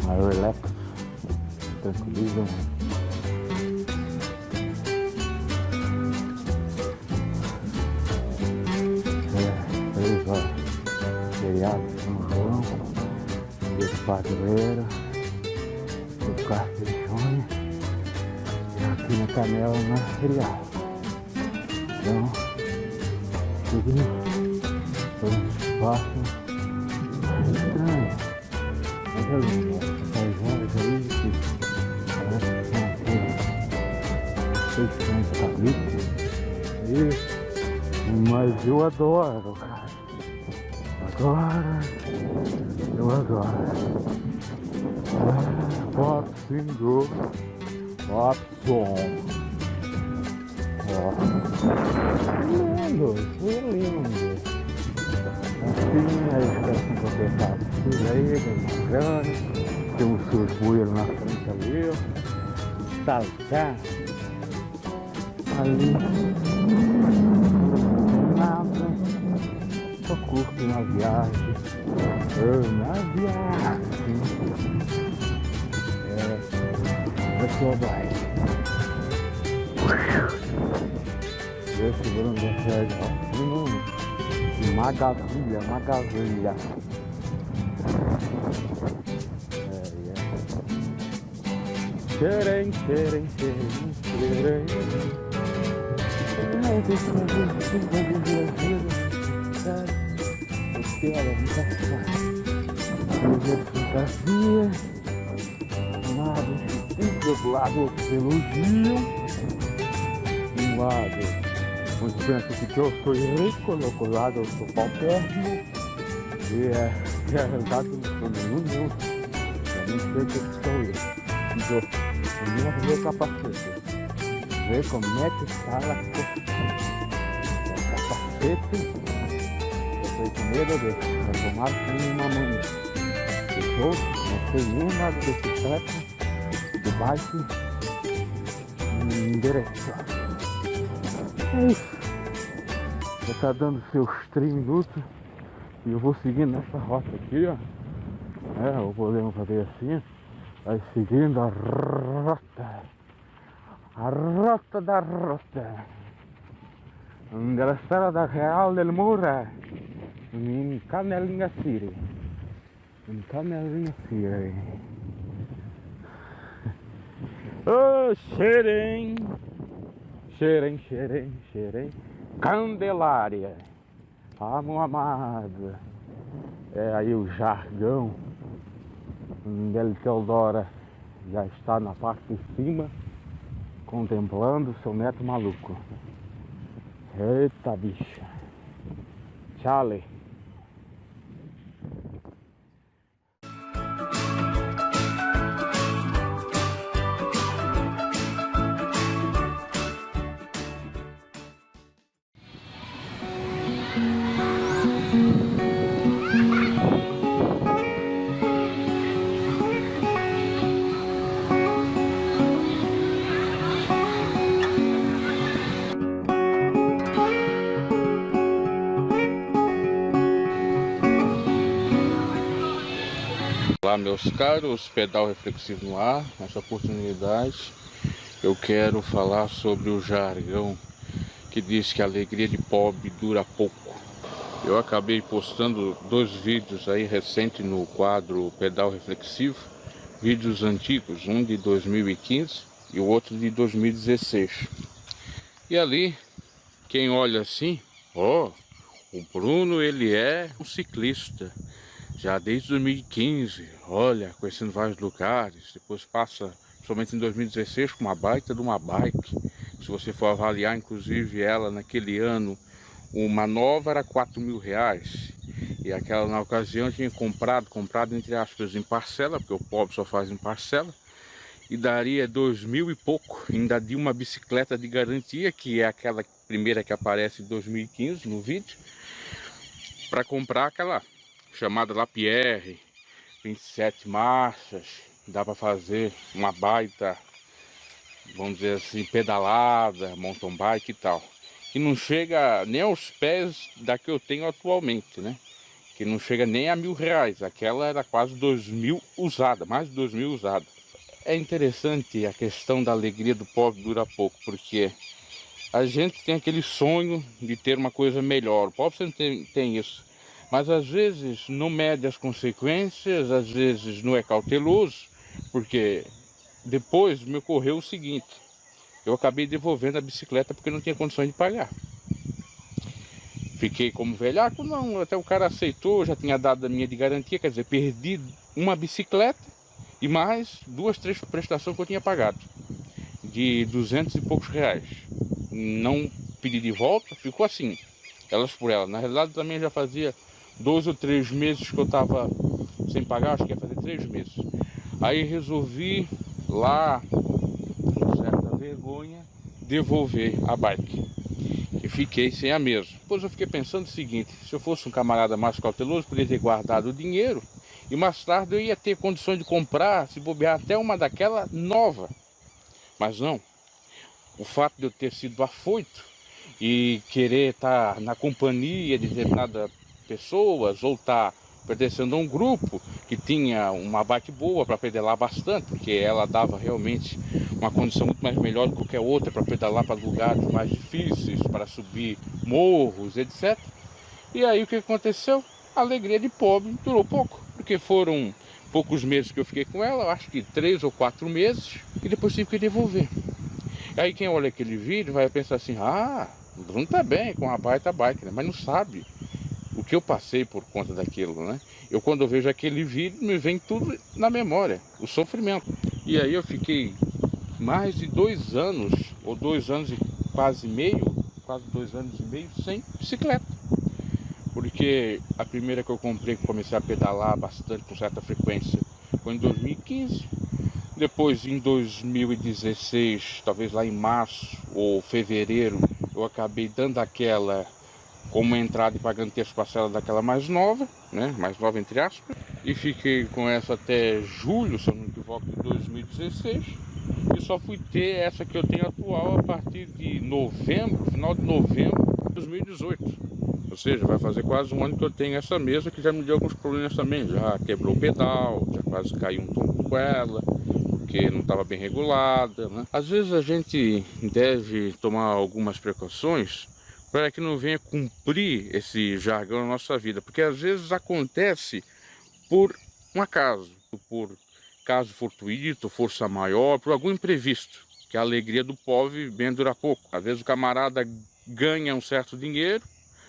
[SPEAKER 4] uma relax, tranquiliza. padroeira, do Caprichone, aqui na Canela não é feriado. Então, tudo foi um espaço estranho. Mas é lindo, essas horas aí que parece que são feições calypso. Mas eu adoro, cara. Agora eu adoro. Pop single, pop som. Ó, lindo, lindo. Assim, aí fica assim completado. Aí, bem bacana. Tem um surbueiro na frente ali, ó. Tá. Ali. Nada. Só curto na viagem. Na viagem. Essa é a bike. Eu segurando a série, ó. Magavilha. Xerém. Fantasia. Do lado elogio. Um lado onde penso que eu sou rico, do outro lado eu sou paupérrimo. E é a realidade que eu não sou nenhum. Eu nem sei o que estou eu. Então, eu não vou ver o capacete. Ver como é que está a coisa. O capacete. Eu tenho medo de tomar como uma mãe. Eu não sei nem nada de bicicleta, de bike, direção. Já está dando seus 3 minutos e eu vou seguindo nessa rota aqui, ó. Ou podemos fazer assim, vai seguindo a rota da rota. Da estrada real del Moura, em Canelinha City. Oh, Xerém. Candelária, amo amada. É aí o jargão. Dele Teodora já está na parte de cima, contemplando seu neto maluco. Eita bicha. Tchau.
[SPEAKER 1] Olá meus caros, pedal reflexivo no ar. Nessa oportunidade eu quero falar sobre o jargão que diz que a alegria de pobre dura pouco. Eu acabei postando 2 vídeos aí recentes no quadro Pedal Reflexivo, vídeos antigos, um de 2015 e o outro de 2016. E ali, quem olha assim, ó, o Bruno ele é um ciclista. Já desde 2015, olha, conhecendo vários lugares, depois passa, somente em 2016, com uma baita de uma bike. Se você for avaliar, inclusive, ela naquele ano, uma nova era R$4.000. E aquela, na ocasião, eu tinha comprado entre aspas, em parcela, porque o pobre só faz em parcela. E daria 2.000 e pouco, ainda de uma bicicleta de garantia, que é aquela primeira que aparece em 2015 no vídeo, para comprar aquela chamada Lapierre, 27 marchas, dá para fazer uma baita, vamos dizer assim, pedalada, mountain bike e tal. Que não chega nem aos pés da que eu tenho atualmente, né? Que não chega nem a R$1.000. Aquela era quase 2.000 usada, mais de 2.000 usada. É interessante a questão da alegria do pobre dura pouco, porque a gente tem aquele sonho de ter uma coisa melhor. O pobre sempre tem isso. Mas às vezes não mede as consequências, às vezes não é cauteloso, porque depois me ocorreu o seguinte: eu acabei devolvendo a bicicleta porque não tinha condições de pagar. Fiquei como velhaco? Não, até o cara aceitou, já tinha dado a minha de garantia, quer dizer, perdi uma bicicleta e mais 2, 3 prestações que eu tinha pagado, de 200 e poucos reais. Não pedi de volta, ficou assim, elas por elas. Na realidade também já fazia 2 ou 3 meses que eu estava sem pagar, acho que ia fazer 3 meses. Aí resolvi lá, com certa vergonha, devolver a bike. E fiquei sem a mesma. Depois eu fiquei pensando o seguinte: se eu fosse um camarada mais cauteloso, poderia ter guardado o dinheiro e mais tarde eu ia ter condições de comprar, se bobear, até uma daquela nova. Mas não. O fato de eu ter sido afoito e querer estar na companhia de determinadas pessoas ou estar pertencendo a um grupo que tinha uma bike boa para pedalar bastante, porque ela dava realmente uma condição muito mais melhor do que qualquer outra para pedalar para lugares mais difíceis, para subir morros, etc. E aí o que aconteceu? A alegria de pobre durou pouco, porque foram poucos meses que eu fiquei com ela, acho que 3 ou 4 meses, e depois tive que devolver. Aí quem olha aquele vídeo vai pensar assim: ah, o Bruno tá bem com a baita bike, né? Mas não sabe o que eu passei por conta daquilo, né? Eu, quando eu vejo aquele vídeo, me vem tudo na memória, o sofrimento. E aí eu fiquei mais de 2 anos, ou 2 anos e quase meio, quase 2 anos e meio, sem bicicleta. Porque a primeira que eu comprei, que comecei a pedalar bastante, com certa frequência, foi em 2015. Depois, em 2016, talvez lá em março ou fevereiro, eu acabei dando aquela como entrada e pagando terço parcela daquela mais nova, né? Mais nova entre aspas. E fiquei com essa até julho, se eu não me equivoco, de 2016. E só fui ter essa que eu tenho atual a partir de novembro, final de novembro de 2018. Ou seja, vai fazer quase um ano que eu tenho essa mesa, que já me deu alguns problemas também. Já quebrou o pedal, já quase caiu um tombo com ela, porque não estava bem regulada, né? Às vezes a gente deve tomar algumas precauções para que não venha cumprir esse jargão na nossa vida, porque às vezes acontece por um acaso, por caso fortuito, força maior, por algum imprevisto, que a alegria do pobre bem dura pouco. Às vezes o camarada ganha um certo dinheiro,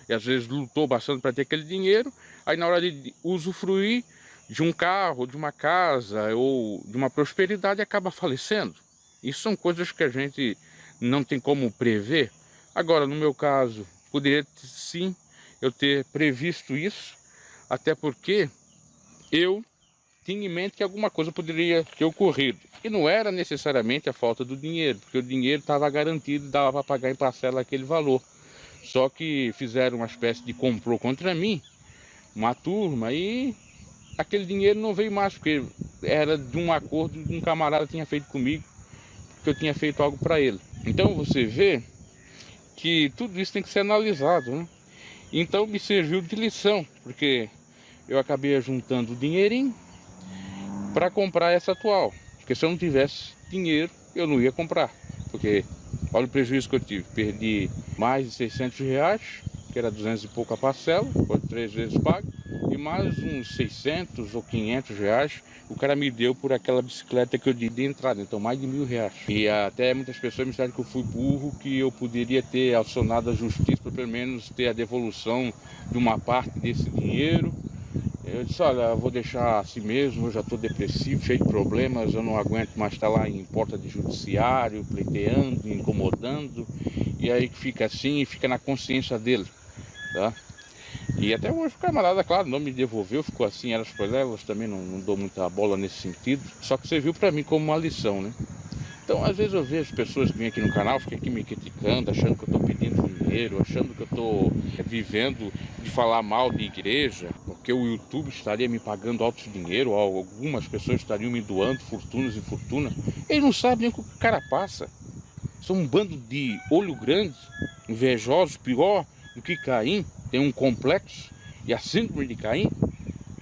[SPEAKER 1] e às vezes lutou bastante para ter aquele dinheiro, aí na hora de usufruir de um carro, de uma casa ou de uma prosperidade, acaba falecendo. Isso são coisas que a gente não tem como prever. Agora, no meu caso, poderia sim eu ter previsto isso, até porque eu tinha em mente que alguma coisa poderia ter ocorrido. E não era necessariamente a falta do dinheiro, porque o dinheiro estava garantido, dava para pagar em parcela aquele valor. Só que fizeram uma espécie de complô contra mim, uma turma, e aquele dinheiro não veio mais, porque era de um acordo que um camarada tinha feito comigo, que eu tinha feito algo para ele. Então você vê que tudo isso tem que ser analisado, né? Então me serviu de lição, porque eu acabei juntando dinheirinho para comprar essa atual, porque se eu não tivesse dinheiro eu não ia comprar, porque olha o prejuízo que eu tive. Perdi mais de 600 reais, que era 200 e pouco a parcela, foi 3 vezes pago, e mais uns 600 ou 500 reais o cara me deu por aquela bicicleta que eu dei de entrada, então mais de 1.000 reais. E até muitas pessoas me disseram que eu fui burro, que eu poderia ter acionado a justiça para pelo menos ter a devolução de uma parte desse dinheiro. Eu disse: olha, eu vou deixar assim mesmo, eu já estou depressivo, cheio de problemas, eu não aguento mais estar lá em porta de judiciário, pleiteando, incomodando. E aí fica assim, fica na consciência dele, tá? E até hoje o camarada, claro, não me devolveu, ficou assim, elas por elas, também não dou muita bola nesse sentido. Só que serviu para mim como uma lição, né? Então, às vezes eu vejo pessoas que vêm aqui no canal, ficam aqui me criticando, achando que eu estou pedindo dinheiro, achando que eu estou vivendo de falar mal de igreja, porque o YouTube estaria me pagando alto dinheiro, ou algumas pessoas estariam me doando fortunas e fortuna. Eles não sabem nem o que o cara passa. São um bando de olho grande, invejosos, pior do que Caim, tem um complexo e a síndrome de Caim.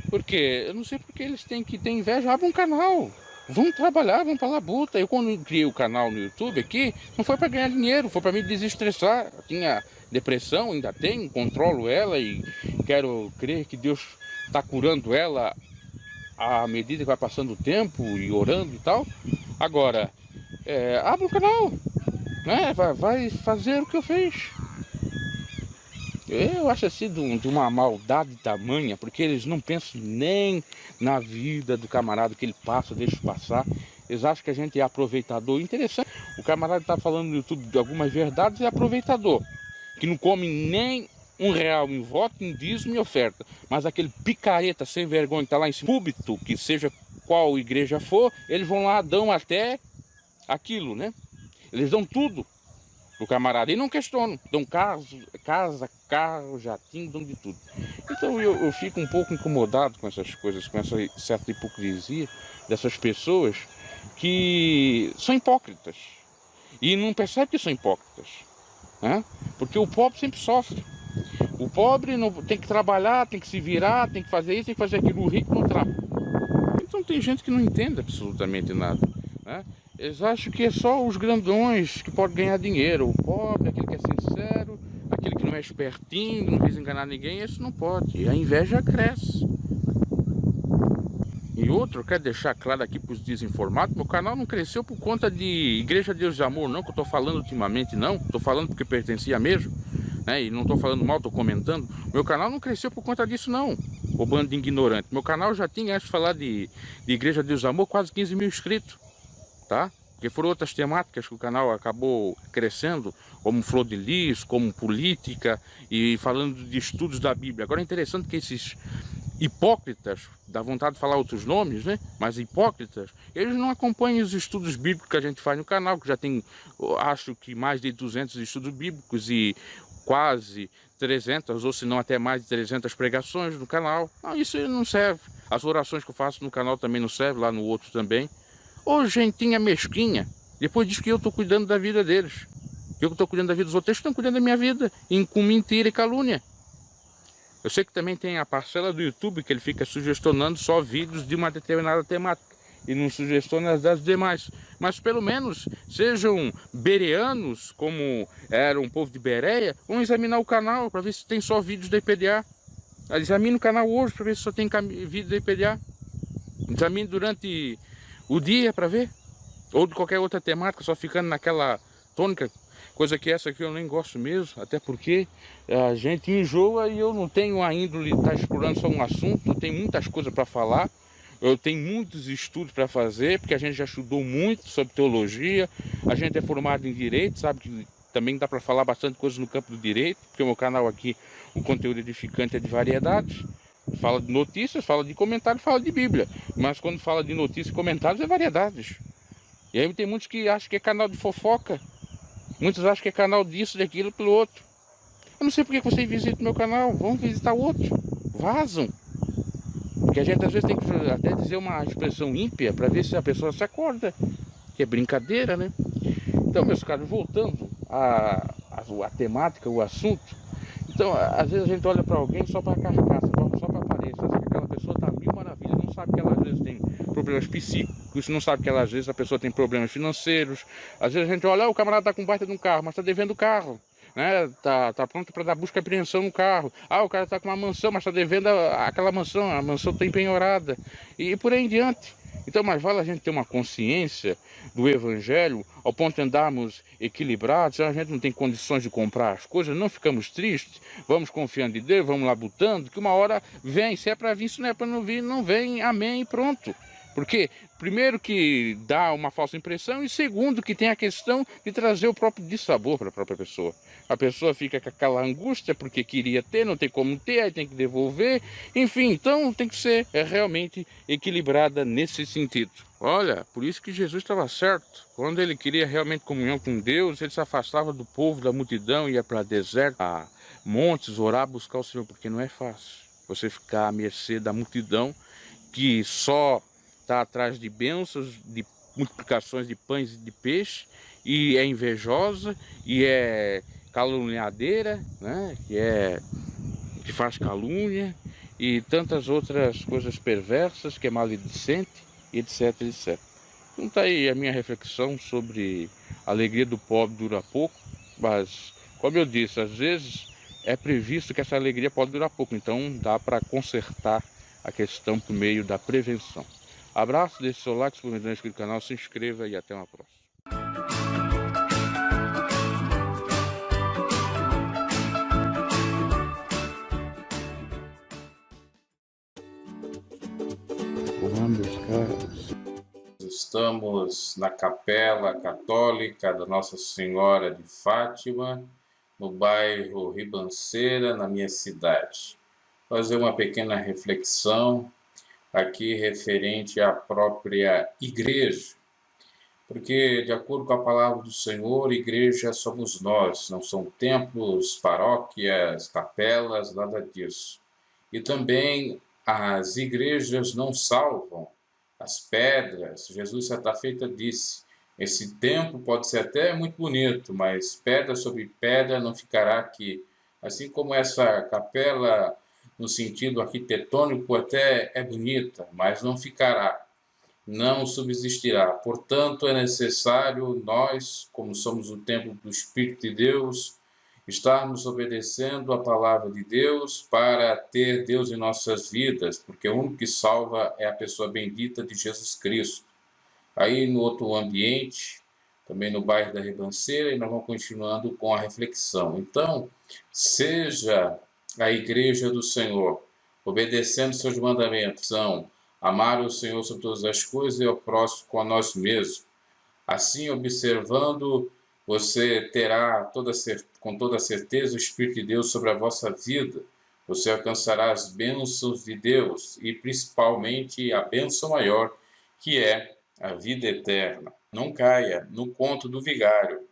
[SPEAKER 1] Porque eu não sei porque eles têm que ter inveja. Abre um canal, Vão trabalhar, vão pra labuta. Eu quando criei o canal no YouTube aqui, não foi para ganhar dinheiro, foi para me desestressar. Eu tinha depressão, ainda tenho, controlo ela e quero crer que Deus está curando ela à medida que vai passando o tempo e orando e tal. Agora, abre o canal, né? Vai fazer o que eu fiz. Eu acho assim de uma maldade tamanha, porque eles não pensam nem na vida do camarada que ele passa, deixa passar. Eles acham que a gente é aproveitador. Interessante, o camarada está falando no YouTube de algumas verdades e é aproveitador, que não come nem R$1 em voto, em dízimo e oferta. Mas aquele picareta sem vergonha que está lá em cima, púlpito, que seja qual igreja for, eles vão lá, dão até aquilo, né? Eles dão tudo pro camarada e não questionam, dão casa, carro, jatinho, dão de tudo. Então eu fico um pouco incomodado com essas coisas, com essa certa hipocrisia dessas pessoas que são hipócritas e não percebem que são hipócritas, né? Porque o pobre sempre sofre. O pobre não tem que trabalhar, tem que se virar, tem que fazer isso, tem que fazer aquilo. O rico não trabalha. Então tem gente que não entende absolutamente nada, né? Eles acham que é só os grandões que podem ganhar dinheiro. O pobre, aquele que é sincero, aquele que não é espertinho, não visa enganar ninguém, esse não pode. E a inveja cresce. E outro, eu quero deixar claro aqui para os desinformados, meu canal não cresceu por conta de Igreja Deus de Amor, não, que eu estou falando ultimamente, não. Estou falando porque pertencia mesmo, né? E não estou falando mal, estou comentando. Meu canal não cresceu por conta disso, não. O bando de ignorante. Meu canal já tinha, antes de falar de Igreja Deus de Amor, quase 15 mil inscritos. Tá? Porque foram outras temáticas que o canal acabou crescendo, como Flor de Lis, como política e falando de estudos da Bíblia. Agora é interessante que esses hipócritas, dá vontade de falar outros nomes, né? Mas hipócritas, eles não acompanham os estudos bíblicos que a gente faz no canal, que já tem, acho que mais de 200 estudos bíblicos e quase 300, ou se não até mais de 300 pregações no canal. Não, isso não serve. As orações que eu faço no canal também não servem, lá no outro também. Ô, gentinha mesquinha, depois diz que eu estou cuidando da vida deles. Eu estou cuidando da vida dos outros, eles estão cuidando da minha vida, com mentira e calúnia. Eu sei que também tem a parcela do YouTube que ele fica sugestionando só vídeos de uma determinada temática e não sugestiona das demais. Mas pelo menos sejam bereanos, como era um povo de Bereia, vão examinar o canal para ver se tem só vídeos da IPDA. Examine o canal hoje para ver se só tem vídeo da IPDA. Examine durante o dia para ver, ou de qualquer outra temática, só ficando naquela tônica, coisa que essa aqui eu nem gosto mesmo, até porque a gente enjoa e eu não tenho a índole de estar explorando só um assunto, eu tenho muitas coisas para falar, eu tenho muitos estudos para fazer, porque a gente já estudou muito sobre teologia, a gente é formado em direito, sabe que também dá para falar bastante coisa no campo do direito, porque o meu canal aqui, o conteúdo edificante é de variedades. Fala de notícias, fala de comentários, fala de Bíblia. Mas quando fala de notícias e comentários é variedades. E aí tem muitos que acham que é canal de fofoca. Muitos acham que é canal disso, daquilo, pelo outro. Eu não sei porque vocês visitam meu canal. Vão visitar outro. Vazam. Porque a gente às vezes tem que até dizer uma expressão ímpia para ver se a pessoa se acorda. Que é brincadeira, né? Então, meus caros, voltando à temática, o assunto. Então, às vezes a gente olha para alguém só para carcaça, só para aparência, acha que aquela pessoa está mil maravilhas, não sabe que ela às vezes tem problemas psíquicos, não sabe que ela, às vezes a pessoa tem problemas financeiros. Às vezes a gente olha, o camarada está com baita de um carro, mas está devendo o carro, né? Tá pronto para dar busca e apreensão no carro. O cara está com uma mansão, mas está devendo aquela mansão, a mansão está empenhorada, e por aí em diante. Então, mais vale a gente ter uma consciência do Evangelho, ao ponto de andarmos equilibrados, a gente não tem condições de comprar as coisas, não ficamos tristes, vamos confiando em Deus, vamos lá botando, que uma hora vem, se é para vir, se não é para não vir, não vem, amém, e pronto. Porque, primeiro, que dá uma falsa impressão, e segundo, que tem a questão de trazer o próprio dissabor para a própria pessoa. A pessoa fica com aquela angústia porque queria ter, não tem como ter, aí tem que devolver. Enfim, então tem que ser realmente equilibrada nesse sentido. Olha, por isso que Jesus estava certo. Quando ele queria realmente comunhão com Deus, ele se afastava do povo, da multidão, ia para deserto, a montes, orar, buscar o Senhor, porque não é fácil você ficar à mercê da multidão que só está atrás de bênçãos, de multiplicações de pães e de peixe, e é invejosa, e é caluniadeira, né? Que faz calúnia, e tantas outras coisas perversas, que é maledicente, etc, etc. Então tá aí a minha reflexão sobre a alegria do pobre dura pouco, mas, como eu disse, às vezes é previsto que essa alegria pode durar pouco, então dá para consertar a questão por meio da prevenção. Abraço, deixe seu like, se for inscrito no canal, se inscreva e até uma próxima. Olá, meus caros. Estamos na Capela Católica da Nossa Senhora de Fátima, no bairro Ribanceira, na minha cidade. Fazer uma pequena reflexão aqui referente à própria igreja, porque, de acordo com a palavra do Senhor, igreja somos nós, não são templos, paróquias, capelas, nada disso. E também as igrejas não salvam as pedras. Jesus, certa feita, disse: esse templo pode ser até muito bonito, mas pedra sobre pedra não ficará aqui. Assim como essa capela, no sentido arquitetônico, até é bonita, mas não ficará, não subsistirá. Portanto, é necessário nós, como somos o templo do Espírito de Deus, estarmos obedecendo a palavra de Deus para ter Deus em nossas vidas, porque o único que salva é a pessoa bendita de Jesus Cristo. Aí no outro ambiente, também no bairro da Ribanceira, e nós vamos continuando com a reflexão. Então, seja a igreja do Senhor, obedecendo seus mandamentos, são amar o Senhor sobre todas as coisas e ao próximo com a nós mesmos. Assim, observando, você terá com toda certeza o Espírito de Deus sobre a vossa vida. Você alcançará as bênçãos de Deus e principalmente a bênção maior, que é a vida eterna. Não caia no conto do vigário,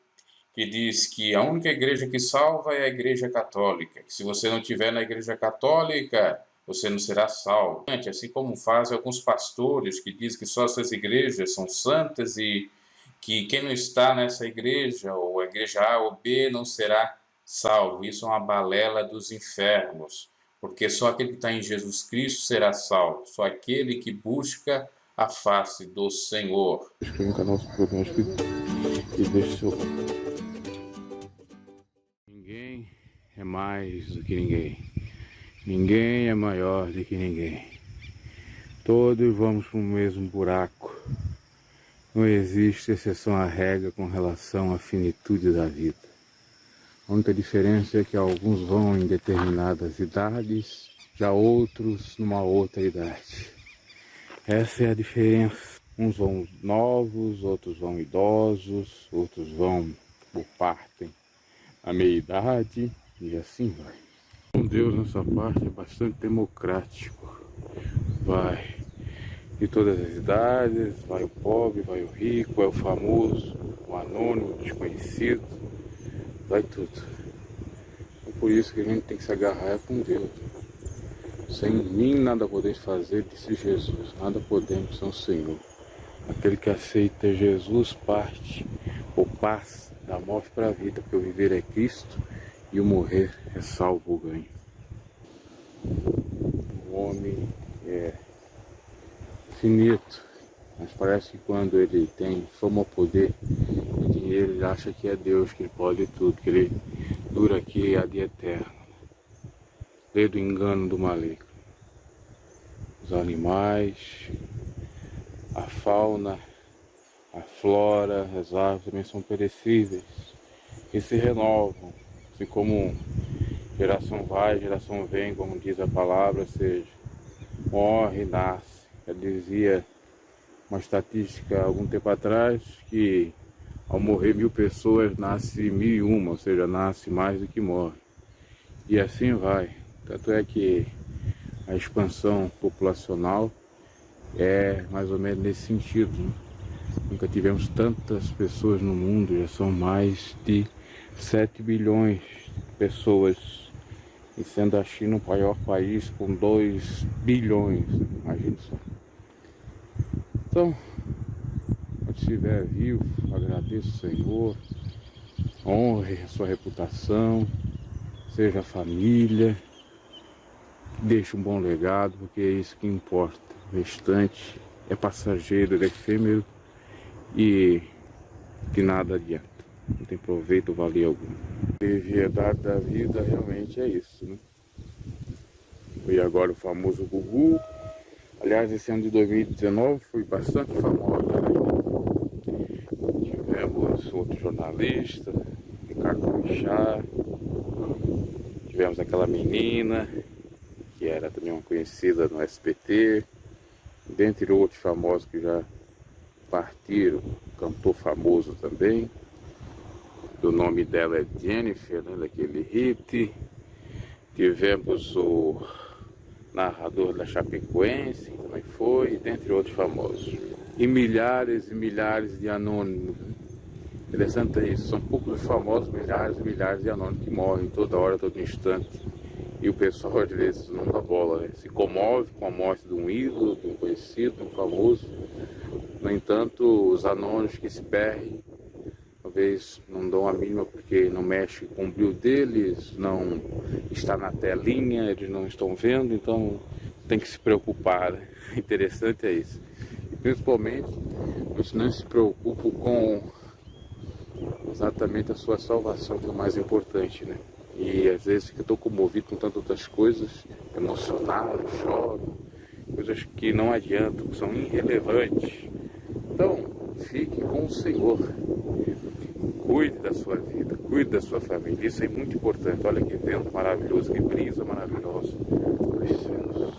[SPEAKER 1] que diz que a única igreja que salva é a Igreja Católica. Que se você não estiver na Igreja Católica, você não será salvo. Assim como fazem alguns pastores que dizem que só essas igrejas são santas e que quem não está nessa igreja, ou a igreja A ou B, não será salvo. Isso é uma balela dos infernos, porque só aquele que está em Jesus Cristo será salvo, só aquele que busca a face do Senhor. Inscreva no canal, e deixe seu like. Ninguém é mais do que ninguém. Ninguém é maior do que ninguém. Todos vamos para o mesmo buraco. Não existe exceção à regra com relação à finitude da vida. A única diferença é que alguns vão em determinadas idades, já outros numa outra idade. Essa é a diferença. Uns vão novos, outros vão idosos, outros vão ou partem à meia-idade e assim vai. Com Deus nessa parte é bastante democrático. Vai de todas as idades, vai o pobre, vai o rico, vai o famoso, o anônimo, o desconhecido, vai tudo. É por isso que a gente tem que se agarrar com Deus. Sem mim nada podeis fazer, disse Jesus, nada podemos sem o Senhor. Aquele que aceita Jesus parte ou passa da morte para a vida, porque o viver é Cristo e o morrer é salvo ou ganho. O homem é finito, mas parece que quando ele tem fama, poder e dinheiro, ele acha que é Deus, que ele pode tudo, que ele dura aqui a dia eterno. Lê do engano do maligno. Os animais, a fauna, a flora, as árvores também são perecíveis e se renovam, assim como geração vai, geração vem, como diz a palavra, ou seja, morre e nasce. Já dizia uma estatística há algum tempo atrás que ao morrer 1000 pessoas nasce 1001, ou seja, nasce mais do que morre. E assim vai. Tanto é que a expansão populacional é mais ou menos nesse sentido, né? Nunca tivemos tantas pessoas no mundo, já são mais de 7 bilhões de pessoas. E sendo a China o maior país com 2 bilhões, imagine só. Então, quando estiver vivo, agradeça o Senhor, honre a sua reputação, seja família, deixe um bom legado, porque é isso que importa. O restante é passageiro, é efêmero e que nada adianta, não tem proveito ou valia algum. A verdade da vida realmente é isso, né? E agora o famoso Gugu. Aliás, esse ano de 2019 foi bastante famoso, né? Tivemos outro jornalista, Ricardo Bichar, tivemos aquela menina que era também uma conhecida no SBT, dentre outros famosos que já partiram, cantor famoso também. O nome dela é Jennifer, né, daquele hit. Tivemos o narrador da Chapecoense, que também foi, dentre outros famosos. E milhares de anônimos. Interessante é isso, são poucos famosos, milhares e milhares de anônimos que morrem toda hora, todo instante. E o pessoal às vezes não dá bola, né? Se comove com a morte de um ídolo, de um conhecido, de um famoso. No entanto, os anônimos que se perdem, talvez não dão a mínima porque não mexe com o brilho deles, não está na telinha, eles não estão vendo, então tem que se preocupar, né? Interessante é isso. E principalmente, eles não se preocupam com exatamente a sua salvação, que é o mais importante, né? E às vezes eu estou comovido com tantas outras coisas, emocionado, choro, coisas que não adiantam, que são irrelevantes. Então, fique com o Senhor. Cuide da sua vida, cuide da sua família, isso é muito importante. Olha que vento maravilhoso, que brisa maravilhosa. Os céus,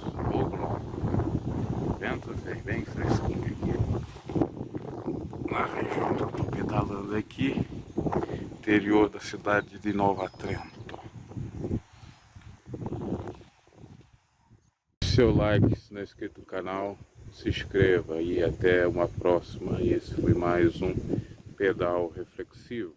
[SPEAKER 1] o vento vem bem fresquinho aqui. Na região que eu estou pedalando aqui, interior da cidade de Nova Trento. Seu like se não é inscrito no canal, se inscreva e até uma próxima. E esse foi mais um Pedal Reflexivo.